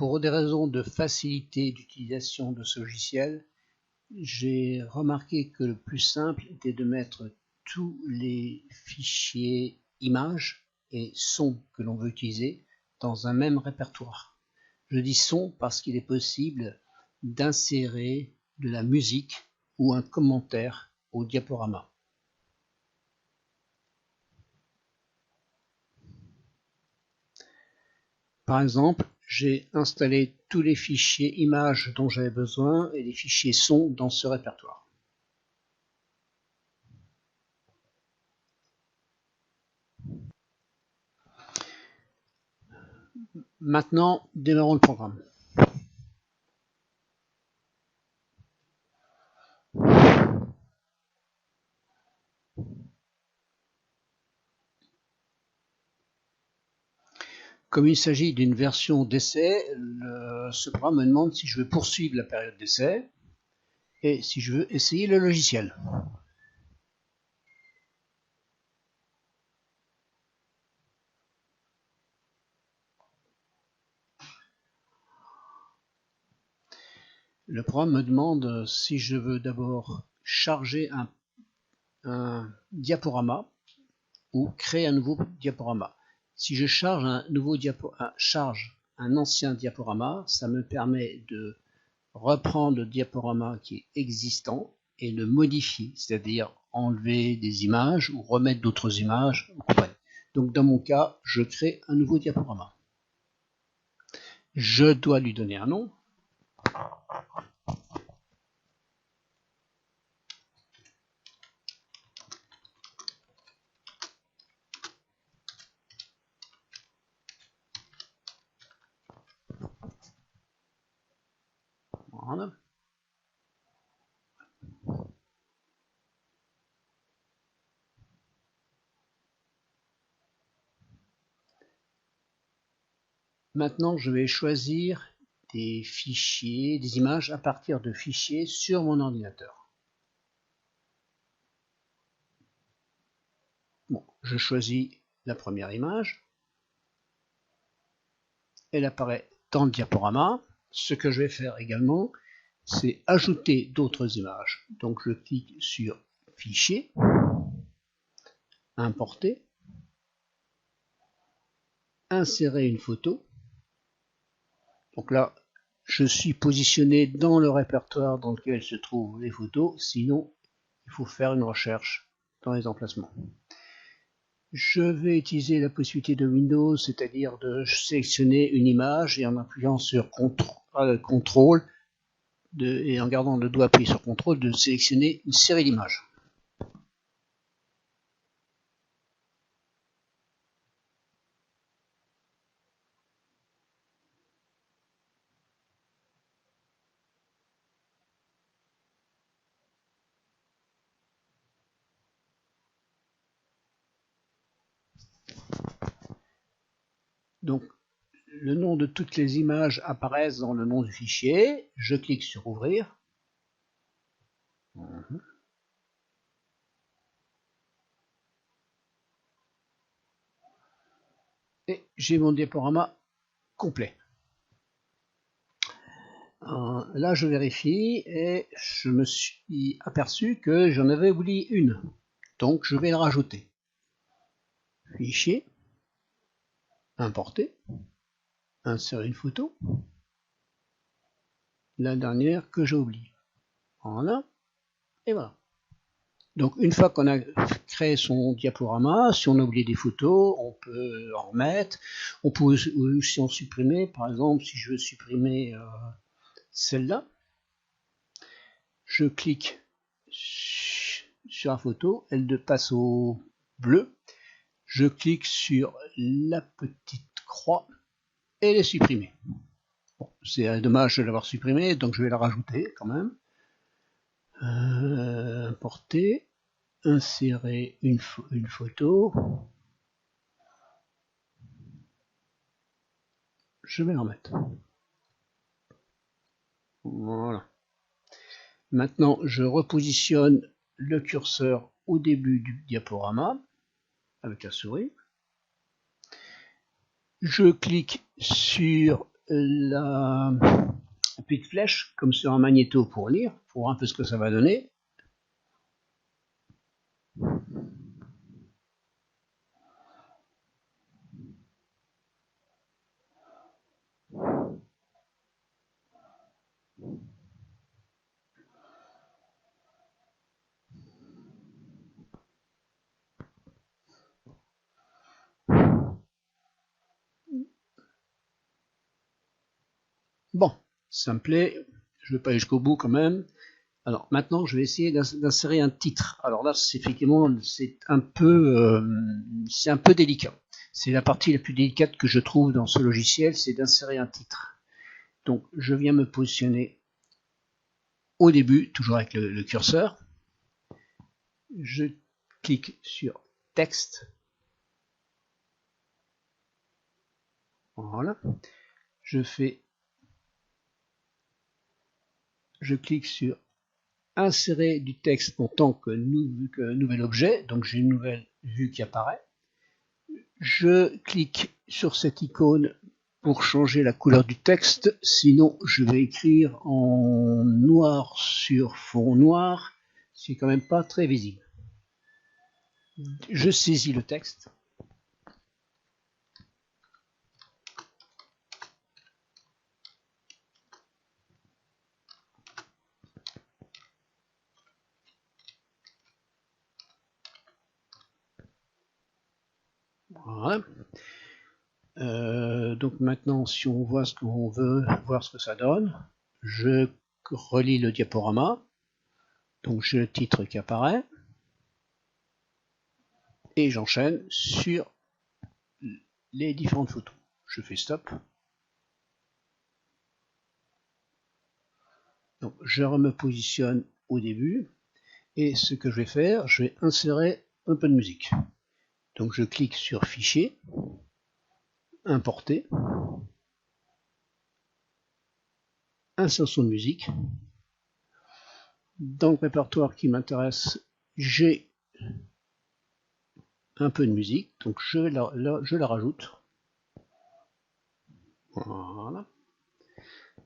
Pour des raisons de facilité d'utilisation de ce logiciel, j'ai remarqué que le plus simple était de mettre tous les fichiers images et sons que l'on veut utiliser dans un même répertoire. Je dis son parce qu'il est possible d'insérer de la musique ou un commentaire au diaporama. Par exemple, j'ai installé tous les fichiers images dont j'avais besoin et les fichiers son dans ce répertoire. Maintenant, démarrons le programme. Comme il s'agit d'une version d'essai, ce programme me demande si je veux poursuivre la période d'essai et si je veux essayer le logiciel. Le programme me demande si je veux d'abord charger un diaporama ou créer un nouveau diaporama. Si je charge un ancien diaporama, ça me permet de reprendre le diaporama qui est existant et le modifier, c'est-à-dire enlever des images ou remettre d'autres images. Donc dans mon cas, je crée un nouveau diaporama. Je dois lui donner un nom. Voilà. Maintenant, je vais choisir des fichiers, des images à partir de fichiers sur mon ordinateur. Bon, je choisis la première image. Elle apparaît dans le diaporama. Ce que je vais faire également, c'est ajouter d'autres images. Donc je clique sur Fichier, Importer, Insérer une photo. Donc là, je suis positionné dans le répertoire dans lequel se trouvent les photos, sinon il faut faire une recherche dans les emplacements. Je vais utiliser la possibilité de Windows, c'est-à-dire de sélectionner une image et en appuyant sur CTRL et en gardant le doigt appuyé sur CTRL de sélectionner une série d'images. Donc, le nom de toutes les images apparaissent dans le nom du fichier. Je clique sur Ouvrir. Et j'ai mon diaporama complet. Là, je vérifie et je me suis aperçu que j'en avais oublié une. Donc, je vais la rajouter. Fichier, Importer, Insérer une photo. La dernière que j'ai oubliée. Voilà. Et voilà. Donc, une fois qu'on a créé son diaporama, si on a oublié des photos, on peut en remettre. On peut aussi en supprimer. Par exemple, si je veux supprimer celle-là, je clique sur la photo, elle passe au bleu. Je clique sur la petite croix et elle est supprimée. Bon, c'est dommage de l'avoir supprimée, donc je vais la rajouter quand même. Importer, insérer une photo. Je vais en mettre. Voilà. Maintenant, je repositionne le curseur au début du diaporama avec la souris. Je clique sur la petite flèche comme sur un magnéto pour lire, pour voir un peu ce que ça va donner. Bon, ça me plaît, je vais pas aller jusqu'au bout quand même. Alors maintenant, je vais essayer d'insérer un titre. Alors là, effectivement, c'est un peu délicat. C'est la partie la plus délicate que je trouve dans ce logiciel, c'est d'insérer un titre. Donc, je viens me positionner au début, toujours avec le curseur. Je clique sur texte. Voilà. Je clique sur insérer du texte en tant que nouvel objet. Donc, j'ai une nouvelle vue qui apparaît. Je clique sur cette icône pour changer la couleur du texte, sinon je vais écrire en noir sur fond noir, c'est quand même pas très visible. Je saisis le texte. Voilà. Donc maintenant, si on voit ce qu'on veut, voir ce que ça donne, je relis le diaporama. Donc j'ai le titre qui apparaît. Et j'enchaîne sur les différentes photos. Je fais stop. Donc je me positionne au début. Et ce que je vais faire, je vais insérer un peu de musique. Donc je clique sur Fichier, Importer, insertion de musique. Dans le répertoire qui m'intéresse, j'ai un peu de musique, donc je la rajoute. Voilà.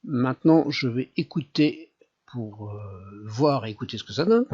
Maintenant, je vais écouter pour voir et écouter ce que ça donne.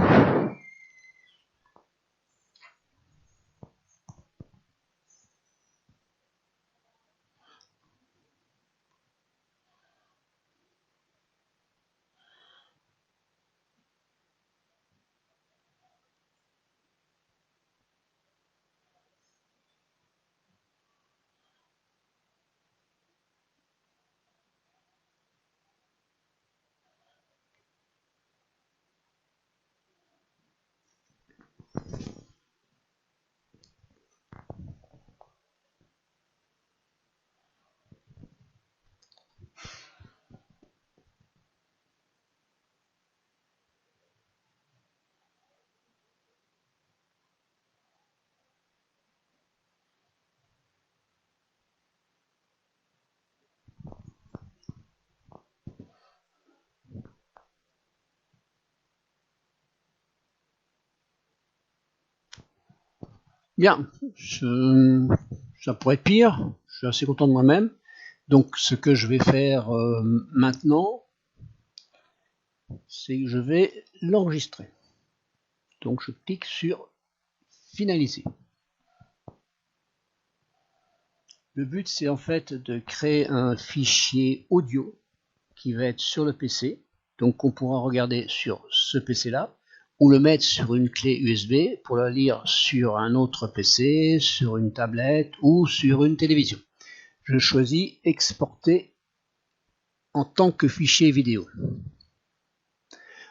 Bien, ça pourrait être pire, je suis assez content de moi-même. Donc ce que je vais faire maintenant, c'est que je vais l'enregistrer. Donc je clique sur Finaliser. Le but, c'est en fait de créer un fichier audio qui va être sur le PC, donc on pourra regarder sur ce PC-là, ou le mettre sur une clé USB pour la lire sur un autre PC, sur une tablette ou sur une télévision. Je choisis Exporter en tant que fichier vidéo.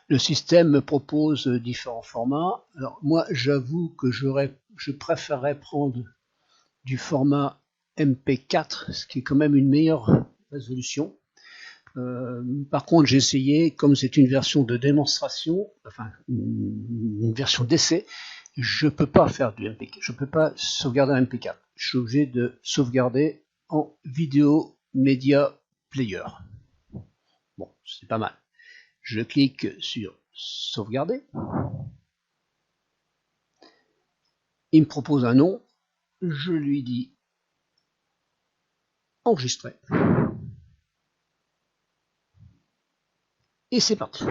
Le système me propose différents formats. Alors moi, j'avoue que je préférerais prendre du format MP4, ce qui est quand même une meilleure résolution. Par contre, j'ai essayé, comme c'est une version de démonstration, enfin une version d'essai, je peux pas faire du MP4, je peux pas sauvegarder un MP4. Je suis obligé de sauvegarder en vidéo media player. Bon, c'est pas mal. Je clique sur sauvegarder. Il me propose un nom. Je lui dis enregistrer. Et c'est parti.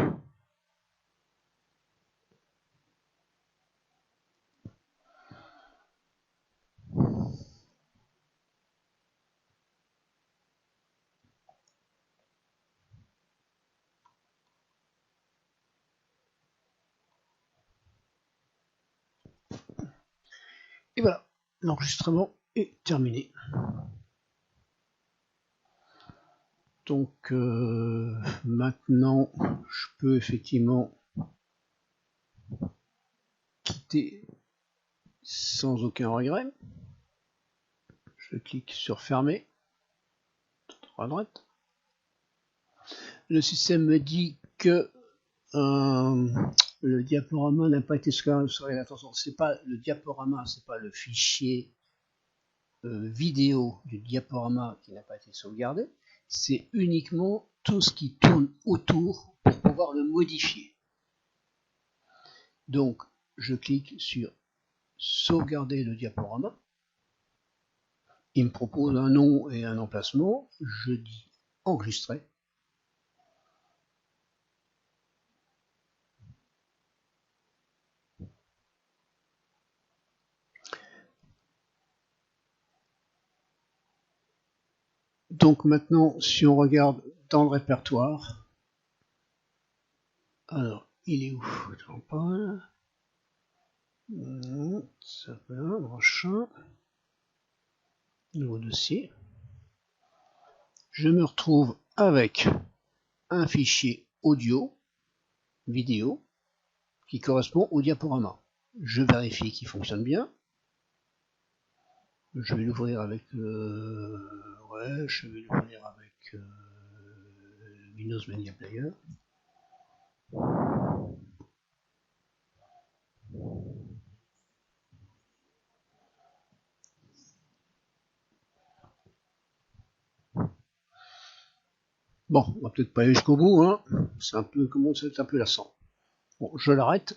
Et voilà, l'enregistrement est terminé. Donc maintenant, je peux effectivement quitter sans aucun regret. Je clique sur fermer, à droite. Le système me dit que le diaporama n'a pas été sauvegardé. Attention, c'est pas le diaporama, c'est pas le fichier vidéo du diaporama qui n'a pas été sauvegardé, c'est uniquement tout ce qui tourne autour pour pouvoir le modifier. Donc, je clique sur sauvegarder le diaporama. Il me propose un nom et un emplacement. Je dis enregistrer. Donc maintenant, si on regarde dans le répertoire, alors il est où? J'en parle. Ça va, machin. Nouveau dossier. Je me retrouve avec un fichier audio, vidéo, qui correspond au diaporama. Je vérifie qu'il fonctionne bien. Je vais l'ouvrir avec Windows Media Player. Bon, on va peut-être pas aller jusqu'au bout, hein. C'est un peu lassant. Bon, je l'arrête.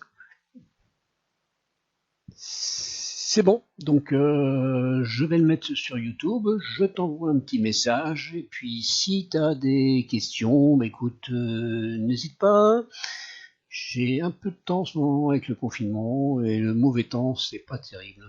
C'est bon, donc je vais le mettre sur YouTube, je t'envoie un petit message, et puis si tu as des questions, bah écoute, n'hésite pas. J'ai un peu de temps en ce moment avec le confinement, et le mauvais temps, c'est pas terrible.